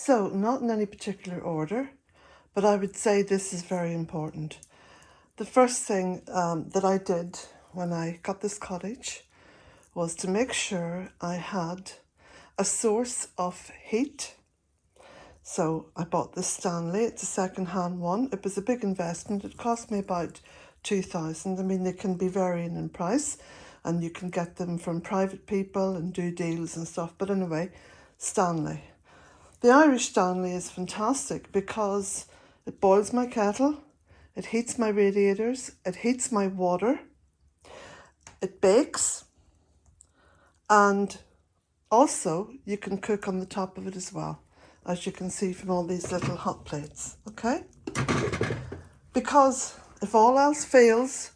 So, not in any particular order, but I would say this is very important. The first thing that I did when I got this cottage was to make sure I had a source of heat. So I bought this Stanley. It's a second-hand one. It was a big investment. It cost me about 2,000. I mean, they can be varying in price, and you can get them from private people and do deals and stuff. But anyway, Stanley. The Irish Stanley is fantastic because it boils my kettle, it heats my radiators, it heats my water, it bakes, and also you can cook on the top of it as well, as you can see from all these little hot plates, okay? Because if all else fails,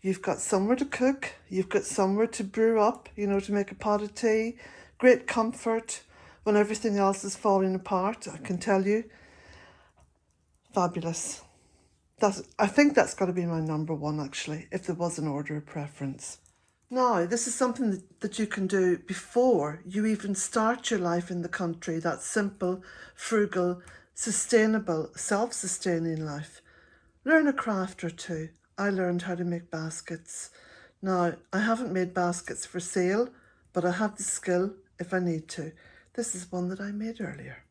you've got somewhere to cook, you've got somewhere to brew up, you know, to make a pot of tea, great comfort when everything else is falling apart, I can tell you. Fabulous. I think that's got to be my number one, actually, if there was an order of preference. Now, this is something that you can do before you even start your life in the country, that simple, frugal, sustainable, self-sustaining life. Learn a craft or two. I learned how to make baskets. Now, I haven't made baskets for sale, but I have the skill if I need to. This is one that I made earlier.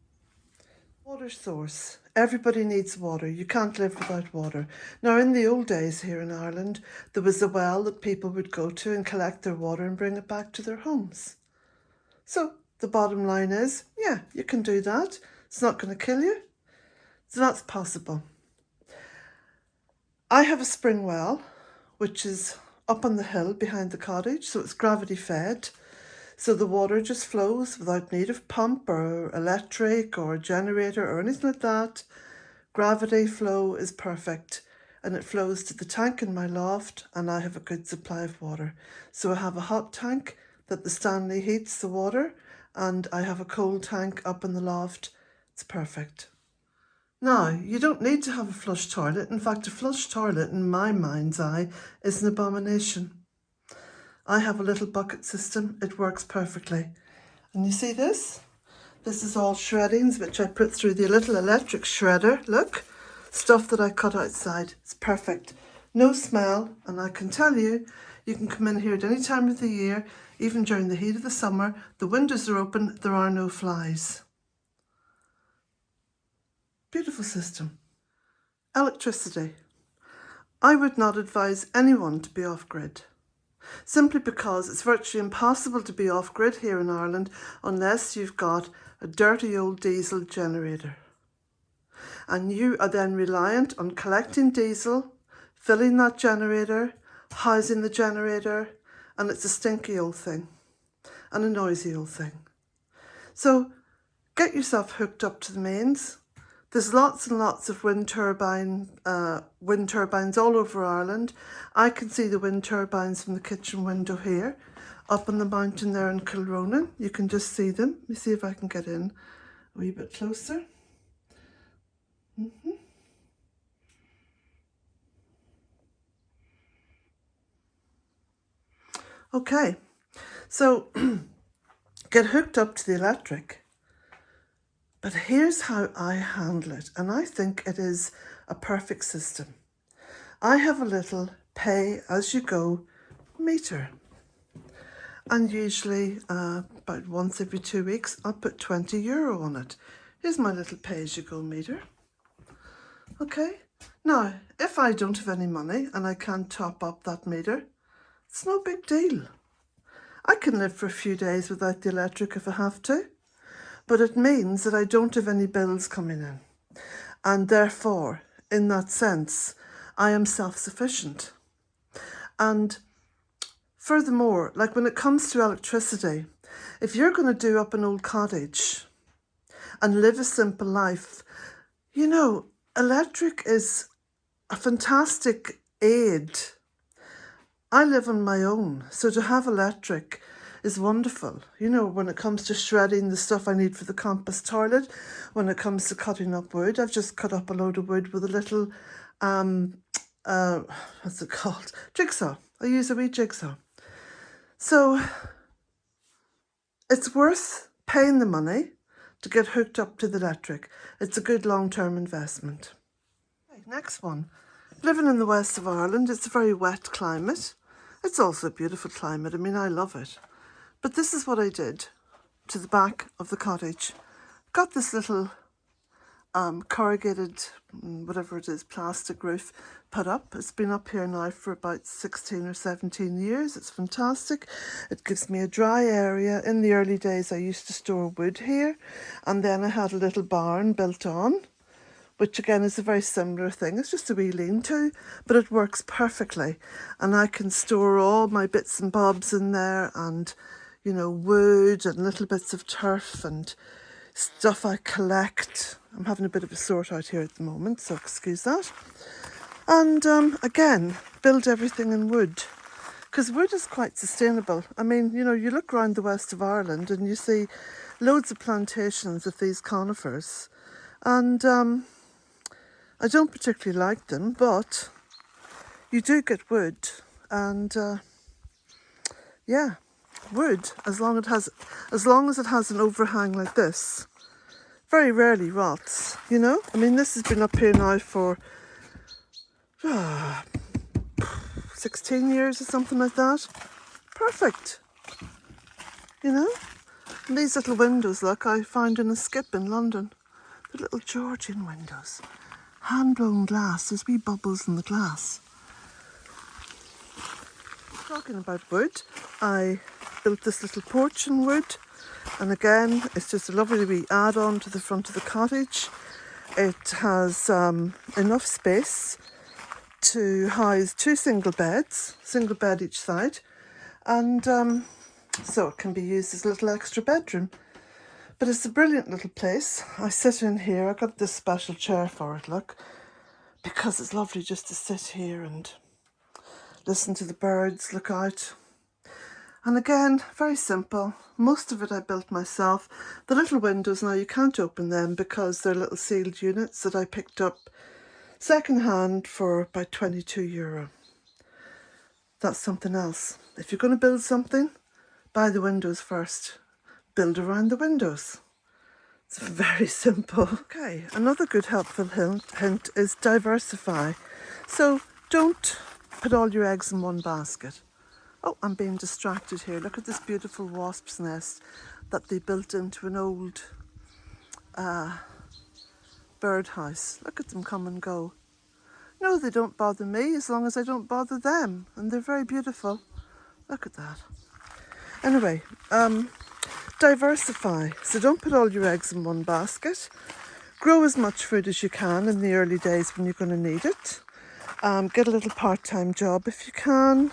Water source. Everybody needs water. You can't live without water. Now, in the old days here in Ireland, there was a well that people would go to and collect their water and bring it back to their homes. So the bottom line is, yeah, you can do that. It's not going to kill you. So that's possible. I have a spring well, which is up on the hill behind the cottage, so it's gravity fed. So the water just flows without need of pump or electric or generator or anything like that. Gravity flow is perfect, and it flows to the tank in my loft, and I have a good supply of water. So I have a hot tank that the Stanley heats the water, and I have a cold tank up in the loft. It's perfect. Now, you don't need to have a flush toilet. In fact, a flush toilet, in my mind's eye, is an abomination. I have a little bucket system. It works perfectly. And you see this? This is all shreddings, which I put through the little electric shredder. Look, stuff that I cut outside. It's perfect. No smell, and I can tell you, you can come in here at any time of the year, even during the heat of the summer. The windows are open, there are no flies. Beautiful system. Electricity. I would not advise anyone to be off-grid, simply because it's virtually impossible to be off-grid here in Ireland unless you've got a dirty old diesel generator. And you are then reliant on collecting diesel, filling that generator, housing the generator, and it's a stinky old thing and a noisy old thing. So get yourself hooked up to the mains. There's lots and lots of wind turbines all over Ireland. I can see the wind turbines from the kitchen window here, up on the mountain there in Kilronan. You can just see them. Let me see if I can get in a wee bit closer. Okay, so get hooked up to the electric. But here's how I handle it, and I think it is a perfect system. I have a little pay-as-you-go meter, and usually about once every 2 weeks I'll put €20 on it. Here's my little pay-as-you-go meter. Okay, now if I don't have any money and I can't top up that meter, it's no big deal. I can live for a few days without the electric if I have to. But it means that I don't have any bills coming in. And therefore, in that sense, I am self-sufficient. And furthermore, like when it comes to electricity, if you're going to do up an old cottage and live a simple life, you know, electric is a fantastic aid. I live on my own, so to have electric is wonderful. You know, when it comes to shredding the stuff I need for the compost toilet, when it comes to cutting up wood, I've just cut up a load of wood with a little, what's it called? Jigsaw. I use a wee jigsaw. So it's worth paying the money to get hooked up to the electric. It's a good long-term investment. Okay, next one. Living in the west of Ireland, it's a very wet climate. It's also a beautiful climate. I mean, I love it. But this is what I did to the back of the cottage. Got this little corrugated, whatever it is, plastic roof put up. It's been up here now for about 16 or 17 years. It's fantastic. It gives me a dry area. In the early days I used to store wood here, and then I had a little barn built on, which again is a very similar thing. It's just a wee lean-to, but it works perfectly. And I can store all my bits and bobs in there, and, you know, wood and little bits of turf and stuff I collect. I'm having a bit of a sort out here at the moment, so excuse that. And again, build everything in wood, because wood is quite sustainable. I mean, you know, you look around the west of Ireland and you see loads of plantations of these conifers, and I don't particularly like them, but you do get wood, and yeah, wood, as long as it has an overhang like this, very rarely rots, you know. I mean, this has been up here now for 16 years or something like that. Perfect, you know. And these little windows, look, I found in a skip in London. The little Georgian windows. Hand-blown glass, there's wee bubbles in the glass. Talking about wood, I built this little porch in wood, and again, it's just a lovely wee add-on to the front of the cottage. It has enough space to house 2 single beds, single bed each side, and so it can be used as a little extra bedroom. But it's a brilliant little place. I sit in here. I got this special chair for it, look, because it's lovely just to sit here and listen to the birds, look out. And again, very simple. Most of it I built myself. The little windows, now you can't open them because they're little sealed units that I picked up second hand for about €22. That's something else. If you're going to build something, buy the windows first. Build around the windows. It's very simple. Okay, another good helpful hint is diversify. So don't put all your eggs in one basket. Oh, I'm being distracted here. Look at this beautiful wasp's nest that they built into an old birdhouse. Look at them come and go. No, they don't bother me as long as I don't bother them. And they're very beautiful. Look at that. Anyway, diversify. So don't put all your eggs in one basket. Grow as much food as you can in the early days when you're going to need it. Get a little part-time job if you can.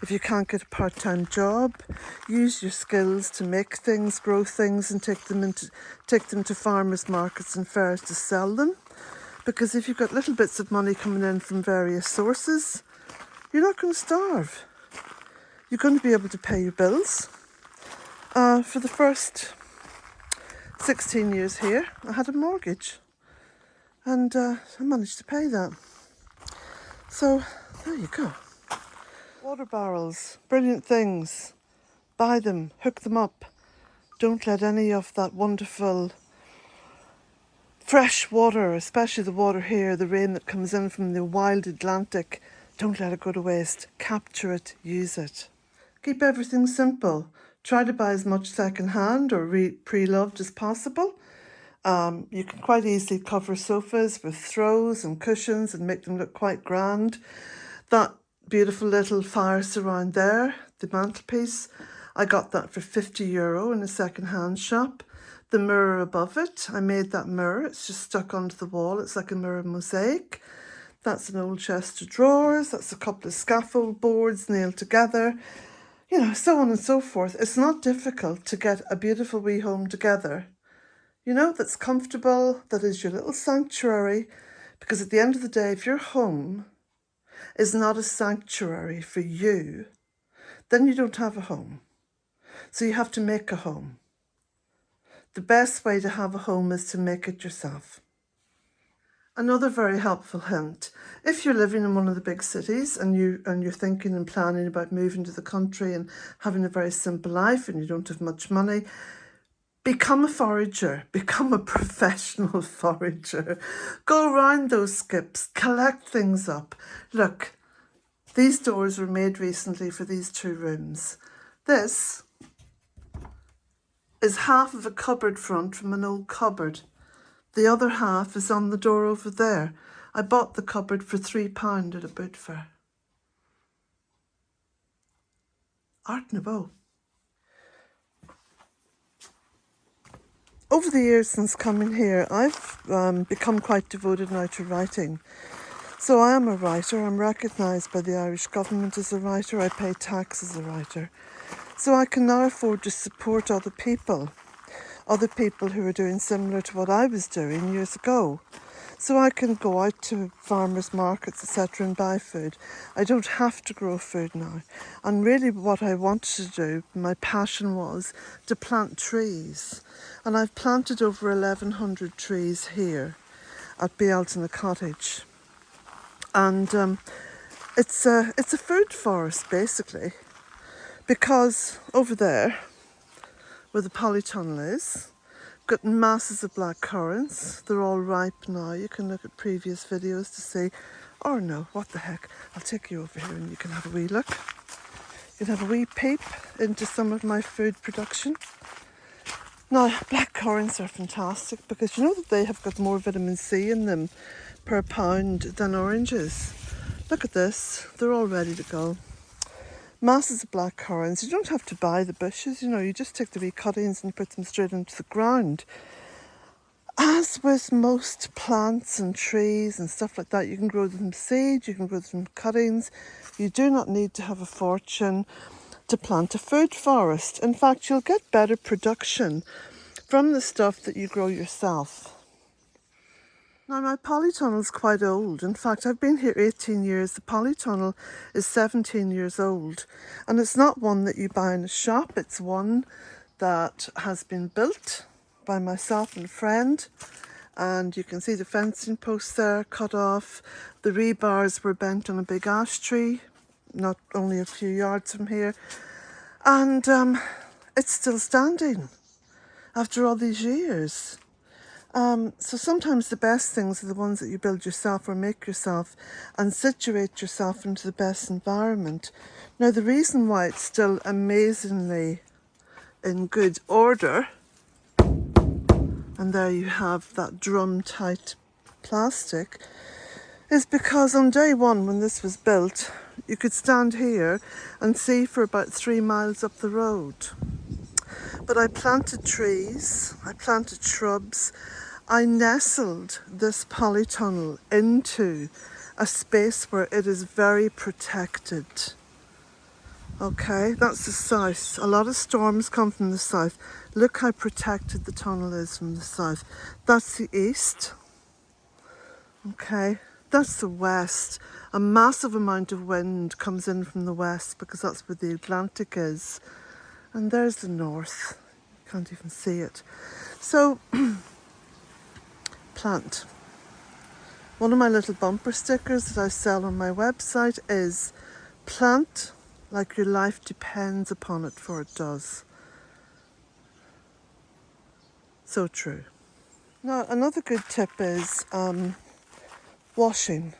If you can't get a part-time job, use your skills to make things, grow things, and take them to farmers' markets and fairs to sell them. Because if you've got little bits of money coming in from various sources, you're not going to starve. You're going to be able to pay your bills. For the first 16 years here, I had a mortgage, and I managed to pay that. So there you go. Water barrels, brilliant things. Buy them, hook them up. Don't let any of that wonderful fresh water, especially the water here, the rain that comes in from the wild Atlantic, don't let it go to waste. Capture it, use it. Keep everything simple. Try to buy as much second-hand or pre-loved as possible. You can quite easily cover sofas with throws and cushions and make them look quite grand. That beautiful little fire surround there, the mantelpiece, I got that for €50 in a second-hand shop. The mirror above it, I made that mirror. It's just stuck onto the wall. It's like a mirror mosaic. That's an old chest of drawers. That's a couple of scaffold boards nailed together. You know, so on and so forth. It's not difficult to get a beautiful wee home together, you know, that's comfortable, that is your little sanctuary. Because at the end of the day, if your home is not a sanctuary for you, then you don't have a home. So you have to make a home. The best way to have a home is to make it yourself. Another very helpful hint, if you're living in one of the big cities and you're thinking and planning about moving to the country and having a very simple life and you don't have much money, Become a forager, become a professional forager. Go around those skips, collect things up. Look, these doors were made recently for these 2 rooms. This is half of a cupboard front from an old cupboard. The other half is on the door over there. I bought the cupboard for £3 at a boot fair. Art Nouveau. Over the years since coming here, I've become quite devoted now to writing. So I am a writer. I'm recognised by the Irish government as a writer. I pay tax as a writer. So I can now afford to support other people who are doing similar to what I was doing years ago. So I can go out to farmers' markets, etc. and buy food. I don't have to grow food now. And really what I wanted to do, my passion was to plant trees. And I've planted over 1,100 trees here at Bealtaine Cottage. And it's a food forest basically, because over there where the polytunnel is, got masses of black currants. They're all ripe now. You can look at previous videos to see, or no, what the heck, I'll take you over here and you can have a wee look. You can have a wee peep into some of my food production. Now, black currants are fantastic because you know that they have got more vitamin C in them per pound than oranges. Look at this, they're all ready to go. Masses of black currants. You don't have to buy the bushes, you know, you just take the wee cuttings and put them straight into the ground. As with most plants and trees and stuff like that, you can grow them from seed, you can grow them from cuttings. You do not need to have a fortune to plant a food forest. In fact, you'll get better production from the stuff that you grow yourself. Now, my polytunnel is quite old. In fact, I've been here 18 years. The polytunnel is 17 years old. And it's not one that you buy in a shop. It's one that has been built by myself and a friend. And you can see the fencing posts there cut off. The rebars were bent on a big ash tree, not only a few yards from here. And it's still standing after all these years. So sometimes the best things are the ones that you build yourself or make yourself and situate yourself into the best environment. Now, the reason why it's still amazingly in good order, and there you have that drum tight plastic, is because on day one when this was built, you could stand here and see for about 3 miles up the road. But I planted trees, I planted shrubs, I nestled this polytunnel into a space where it is very protected. Okay, that's the south. A lot of storms come from the south. Look how protected the tunnel is from the south. That's the east. Okay, that's the west. A massive amount of wind comes in from the west because that's where the Atlantic is. And there's the north. You can't even see it. So, plant. One of my little bumper stickers that I sell on my website is plant like your life depends upon it, for it does. So true. Now, another good tip is washing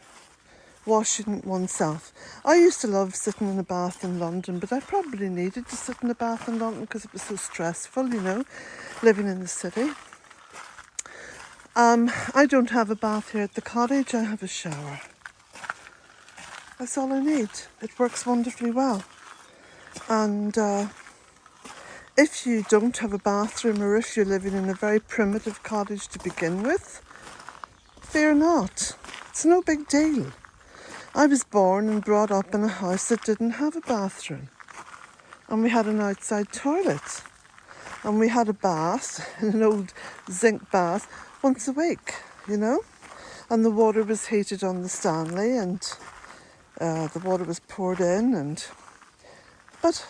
oneself. I used to love sitting in a bath in London, but I probably needed to sit in a bath in London because it was so stressful, you know, living in the city. I don't have a bath here at the cottage, I have a shower. That's all I need. It works wonderfully well. And if you don't have a bathroom, or if you're living in a very primitive cottage to begin with, fear not. It's no big deal. I was born and brought up in a house that didn't have a bathroom. And we had an outside toilet. And we had a bath, an old zinc bath, once a week, you know. And the water was heated on the Stanley, and the water was poured in. But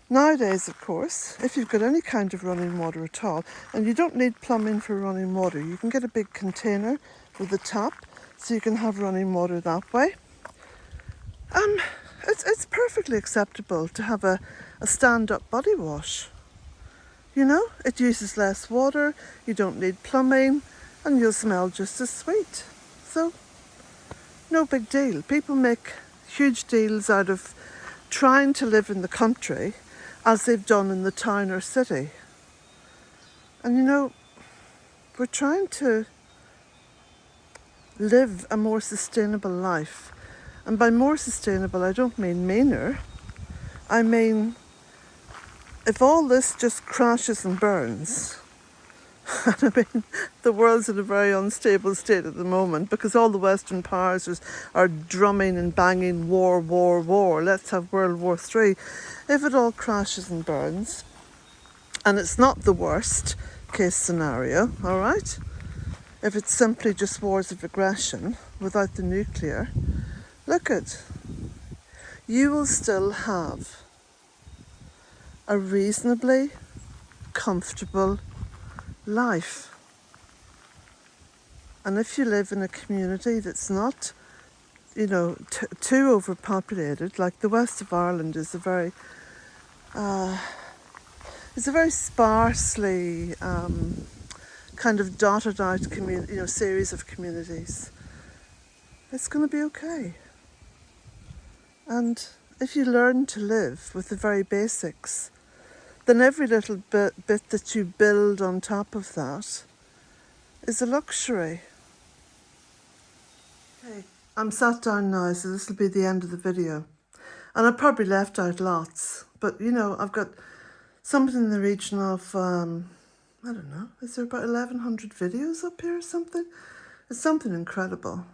nowadays, of course, if you've got any kind of running water at all, and you don't need plumbing for running water, you can get a big container with a tap, so you can have running water that way. It's perfectly acceptable to have a stand-up body wash. You know, it uses less water, you don't need plumbing, and you'll smell just as sweet. So, no big deal. People make huge deals out of trying to live in the country as they've done in the town or city. And you know, we're trying to live a more sustainable life. And by more sustainable, I don't mean meaner. I mean, if all this just crashes and burns, and I mean, the world's in a very unstable state at the moment because all the Western powers are drumming and banging war, war, war. Let's have World War III. If it all crashes and burns, and it's not the worst case scenario, all right? If it's simply just wars of aggression without the nuclear, look at, you will still have a reasonably comfortable life. And if you live in a community that's not, you know, too overpopulated, like the west of Ireland is a very sparsely kind of dotted out community, you know, series of communities, it's going to be okay. And if you learn to live with the very basics, then every little bit that you build on top of that is a luxury. Okay, I'm sat down now, so this will be the end of the video. And I probably left out lots, but you know, I've got something in the region of, I don't know, is there about 1,100 videos up here or something? It's something incredible.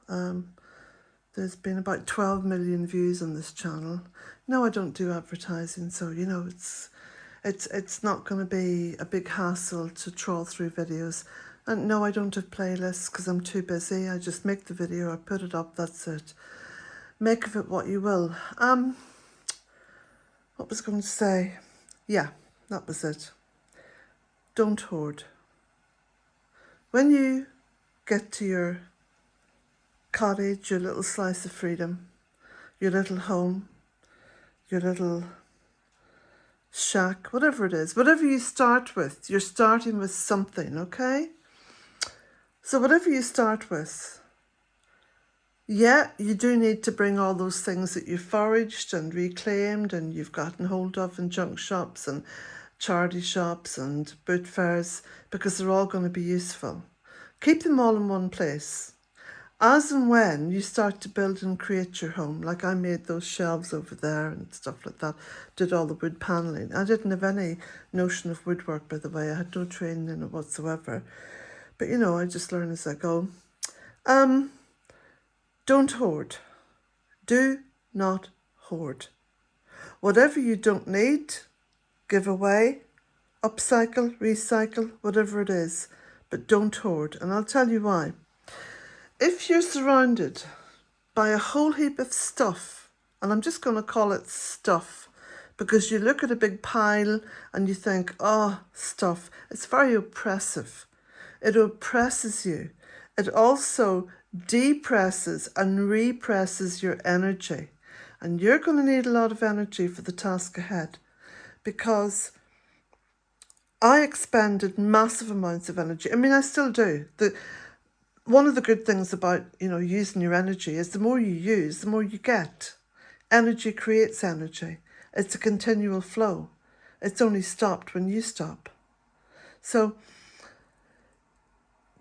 There's been about 12 million views on this channel. No, I don't do advertising, so you know, it's not going to be a big hassle to trawl through videos. And no, I don't have playlists because I'm too busy. I just make the video, I put it up, that's it. Make of it what you will. What was I going to say? Yeah, that was it. Don't hoard. When you get to your cottage, your little slice of freedom, your little home, your little shack, whatever it is, whatever you start with, you're starting with something, okay? So whatever you start with, yeah, you do need to bring all those things that you've foraged and reclaimed and you've gotten hold of in junk shops and charity shops and boot fairs, because they're all going to be useful. Keep them all in one place. As and when you start to build and create your home, like I made those shelves over there and stuff like that, did all the wood panelling. I didn't have any notion of woodwork, by the way. I had no training in it whatsoever. But you know, I just learn as I go. Don't hoard. Do not hoard. Whatever you don't need, give away, upcycle, recycle, whatever it is. But don't hoard. And I'll tell you why. If you're surrounded by a whole heap of stuff, and I'm just going to call it stuff, because you look at a big pile and you think, oh, stuff. It's very oppressive. It oppresses you. It also depresses and represses your energy. And you're going to need a lot of energy for the task ahead, because I expended massive amounts of energy. I mean, I still do. One of the good things about, you know, using your energy is the more you use, the more you get. Energy creates energy. It's a continual flow. It's only stopped when you stop. So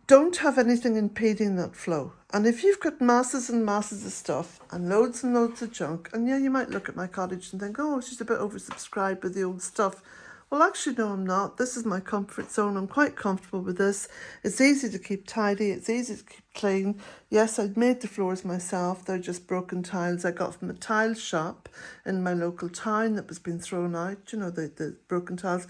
don't have anything impeding that flow. And if you've got masses and masses of stuff and loads of junk, and yeah, you might look at my cottage and think, oh, she's a bit oversubscribed with the old stuff. Well, actually, no, I'm not. This is my comfort zone. I'm quite comfortable with this. It's easy to keep tidy. It's easy to keep clean. Yes, I'd made the floors myself. They're just broken tiles I got from a tile shop in my local town that was being thrown out. You know, the broken tiles.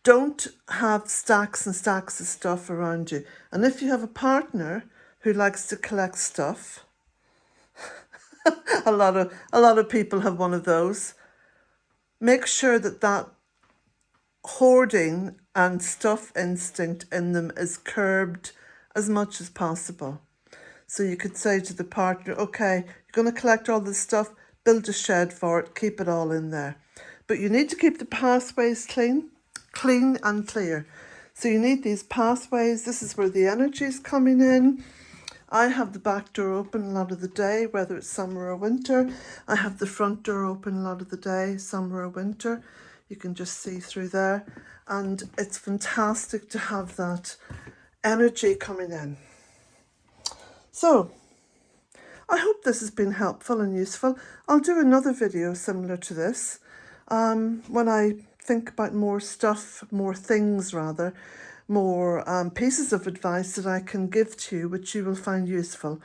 Don't have stacks and stacks of stuff around you. And if you have a partner who likes to collect stuff, a lot of people have one of those. Make sure that hoarding and stuff instinct in them is curbed as much as possible. So you could say to the partner, okay, you're going to collect all this stuff, build a shed for it, keep it all in there. But you need to keep the pathways clean and clear. So you need these pathways. This is where the energy is coming in. I have the back door open a lot of the day, whether it's summer or winter. I have the front door open a lot of the day, summer or winter. You can just see through there. And it's fantastic to have that energy coming in. So, I hope this has been helpful and useful. I'll do another video similar to this when I think about more stuff, more things rather, more pieces of advice that I can give to you, which you will find useful.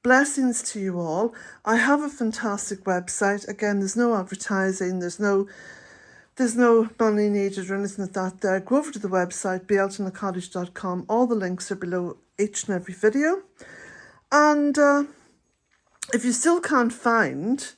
Blessings to you all. I have a fantastic website. Again, there's no advertising, there's no money needed or anything like that there. Go over to the website, bealtainecottage.com. All the links are below each and every video. And if you still can't find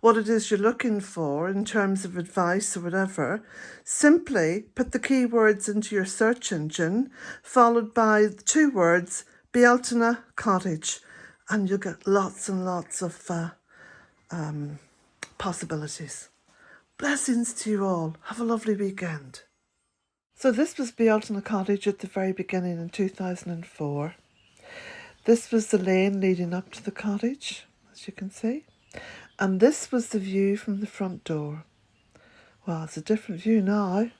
what it is you're looking for in terms of advice or whatever, simply put the keywords into your search engine, followed by the 2 words, Bealtaine Cottage, and you'll get lots and lots of possibilities. Blessings to you all. Have a lovely weekend. So this was Bealtaine Cottage at the very beginning in 2004. This was the lane leading up to the cottage, as you can see. And this was the view from the front door. Well, it's a different view now.